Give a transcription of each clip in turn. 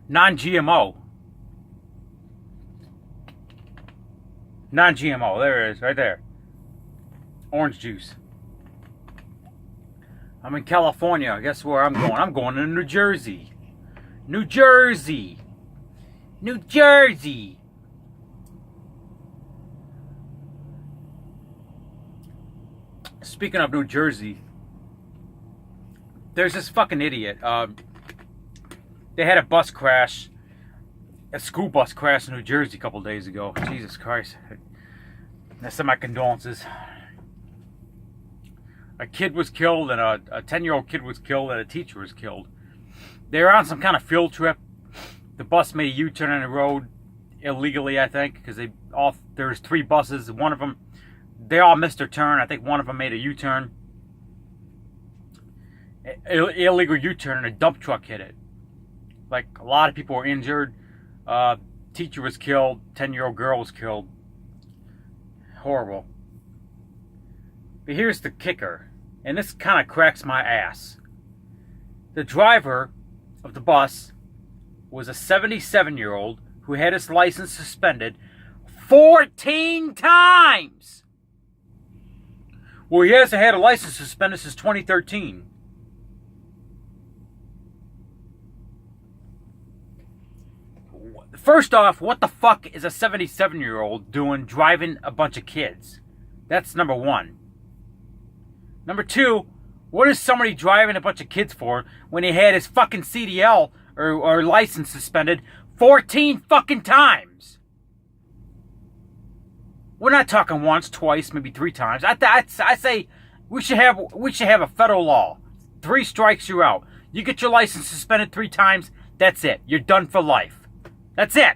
Non-GMO. Non-GMO. There it is, right there. Orange juice. I'm in California. Guess where I'm going? I'm going to New Jersey. New Jersey. New Jersey. Speaking of New Jersey, there's this fucking idiot. They had a bus crash, a school bus crash in New Jersey a couple days ago. Jesus Christ. That's my condolences. A kid was killed, and a 10-year-old kid was killed, and a teacher was killed. They were on some kind of field trip. The bus made a U-turn on the road illegally, I think, because there's 3 buses. One of them, they all missed their turn. I think one of them made a U-turn. Illegal U-turn, and a dump truck hit it. Like, a lot of people were injured. Teacher was killed. 10-year-old girl was killed. Horrible. But here's the kicker, and this kind of cracks my ass. The driver of the bus was a 77-year-old who had his license suspended 14 times. Well, he hasn't had a license suspended since 2013. First off, what the fuck is a 77-year-old doing driving a bunch of kids? That's number one. Number two, what is somebody driving a bunch of kids for when he had his fucking CDL or license suspended 14 fucking times? We're not talking once, twice, maybe 3 times. I say we should have a federal law. 3 strikes, you're out. You get your license suspended 3 times, that's it. You're done for life. That's it.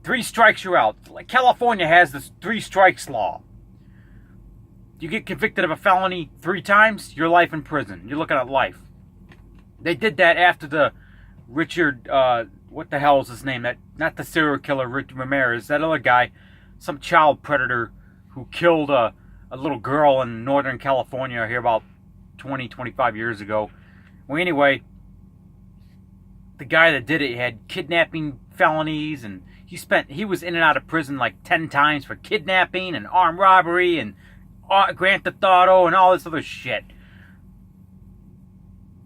3 strikes, you're out. Like California has this 3 strikes law. You get convicted of a felony 3 times, your life in prison. You're looking at life. They did that after the Richard, what the hell is his name? Not the serial killer, Richard Ramirez. That other guy, some child predator who killed a little girl in Northern California here about 20, 25 years ago. Well, anyway, the guy that did it had kidnapping felonies, and he was in and out of prison like 10 times for kidnapping and armed robbery and Grand Theft Auto and all this other shit.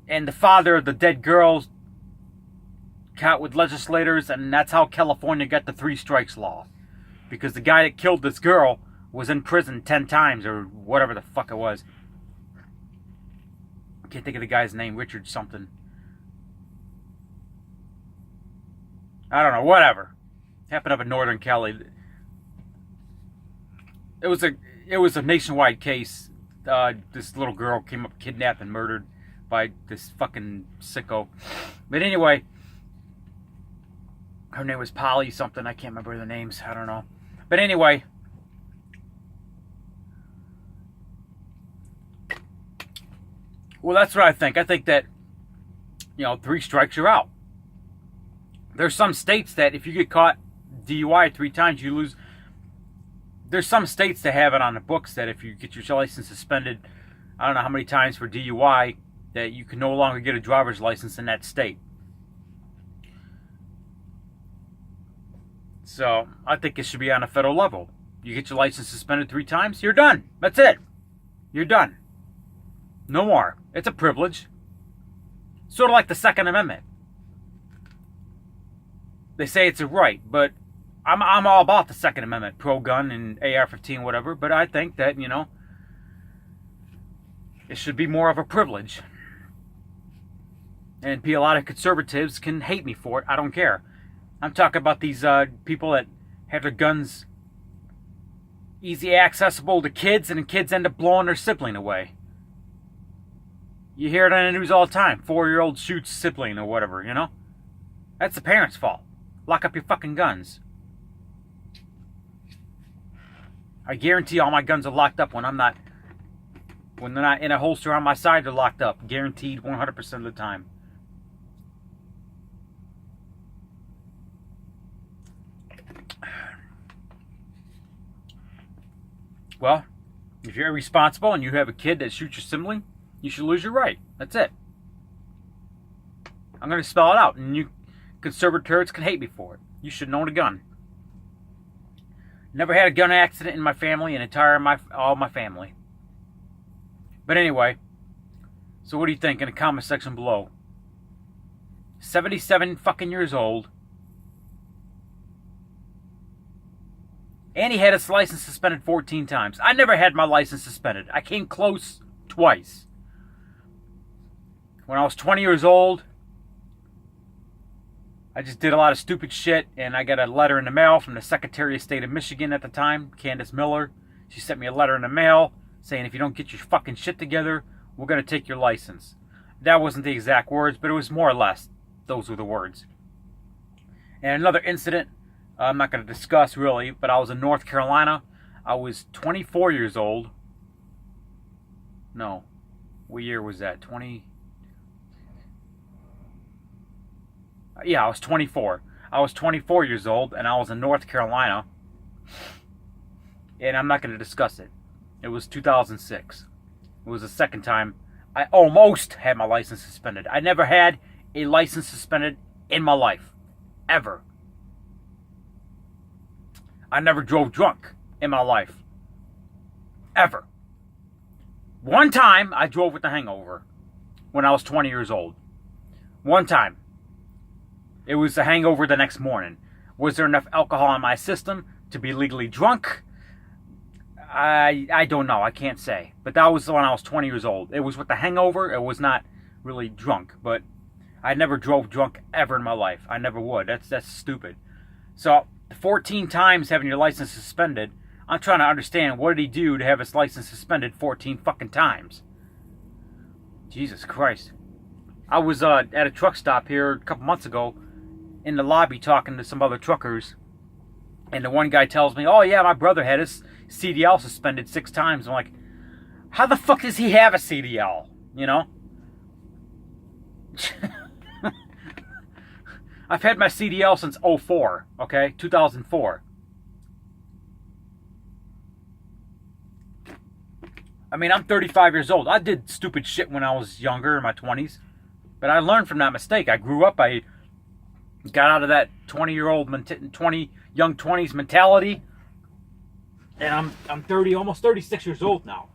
And the father of the dead girls caught with legislators, and that's how California got the 3 strikes law. Because the guy that killed this girl was in prison 10 times, or whatever the fuck it was. I can't think of the guy's name, Richard something. I don't know, whatever. Happened up in Northern Cali. It was a nationwide case. This little girl came up kidnapped and murdered by this fucking sicko. But anyway, her name was Polly something. I can't remember the names. I don't know. But anyway, well, that's what I think. I think that, 3 strikes, you're out. There's some states that if you get caught DUI 3 times, you lose. There's some states that have it on the books that if you get your license suspended, I don't know how many times for DUI, that you can no longer get a driver's license in that state. So I think it should be on a federal level. You get your license suspended 3 times, you're done. That's it. You're done. No more. It's a privilege. Sort of like the Second Amendment. They say it's a right, but I'm all about the Second Amendment, pro-gun and AR-15, whatever, but I think that, it should be more of a privilege. And a lot of conservatives can hate me for it. I don't care. I'm talking about these people that have their guns easy accessible to kids, and the kids end up blowing their sibling away. You hear it on the news all the time. 4-year-old shoots sibling or whatever, That's the parents' fault. Lock up your fucking guns. I guarantee all my guns are locked up when they're not in a holster on my side, they're locked up. Guaranteed 100% of the time. Well, if you're irresponsible and you have a kid that shoots your sibling, you should lose your right. That's it. I'm going to spell it out, and you conservative turds can hate me for it. You should own a gun. Never had a gun accident in my family, all my family. But anyway, so what do you think in the comment section below? 77 fucking years old. And he had his license suspended 14 times. I never had my license suspended. I came close twice. When I was 20 years old, I just did a lot of stupid shit, and I got a letter in the mail from the Secretary of State of Michigan at the time, Candace Miller. She sent me a letter in the mail saying, if you don't get your fucking shit together, we're going to take your license. That wasn't the exact words, but it was more or less. Those were the words. And another incident, I'm not going to discuss really, but I was in North Carolina. I was 24 years old. No. What year was that? Yeah, I was 24. I was 24 years old, and I was in North Carolina. And I'm not going to discuss it. It was 2006. It was the second time I almost had my license suspended. I never had a license suspended in my life. Ever. I never drove drunk in my life. Ever. One time, I drove with a hangover when I was 20 years old. One time. It was a hangover the next morning. Was there enough alcohol in my system to be legally drunk? I don't know. I can't say. But that was when I was 20 years old. It was with the hangover. It was not really drunk. But I never drove drunk ever in my life. I never would. That's stupid. So 14 times having your license suspended, I'm trying to understand, what did he do to have his license suspended 14 fucking times? Jesus Christ. I was at a truck stop here a couple months ago in the lobby talking to some other truckers, and the one guy tells me, oh yeah, my brother had his CDL suspended 6 times. I'm like, how the fuck does he have a CDL? You know? I've had my CDL since 04, okay? 2004. I mean, I'm 35 years old. I did stupid shit when I was younger, in my 20s. But I learned from that mistake. I grew up. I got out of that 20-year-old, young 20s mentality. And I'm 30, almost 36 years old now.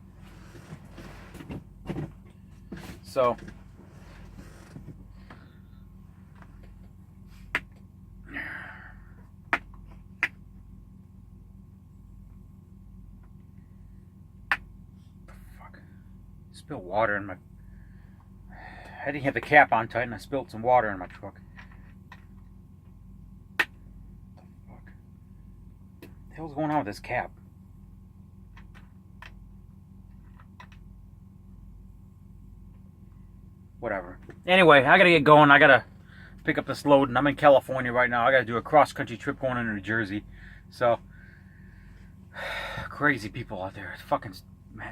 So... spilled water in my... I didn't have the cap on tight, and I spilled some water in my truck. What the fuck? What the hell's going on with this cap? Whatever. Anyway, I gotta get going. I gotta pick up this load, and I'm in California right now. I gotta do a cross-country trip going into New Jersey. So, crazy people out there. It's fucking...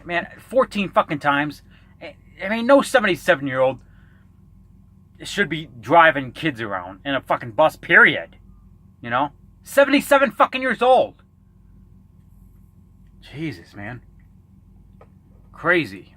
Man, 14 fucking times. I mean, no 77-year-old should be driving kids around in a fucking bus, period. You know? 77 fucking years old. Jesus, man. Crazy.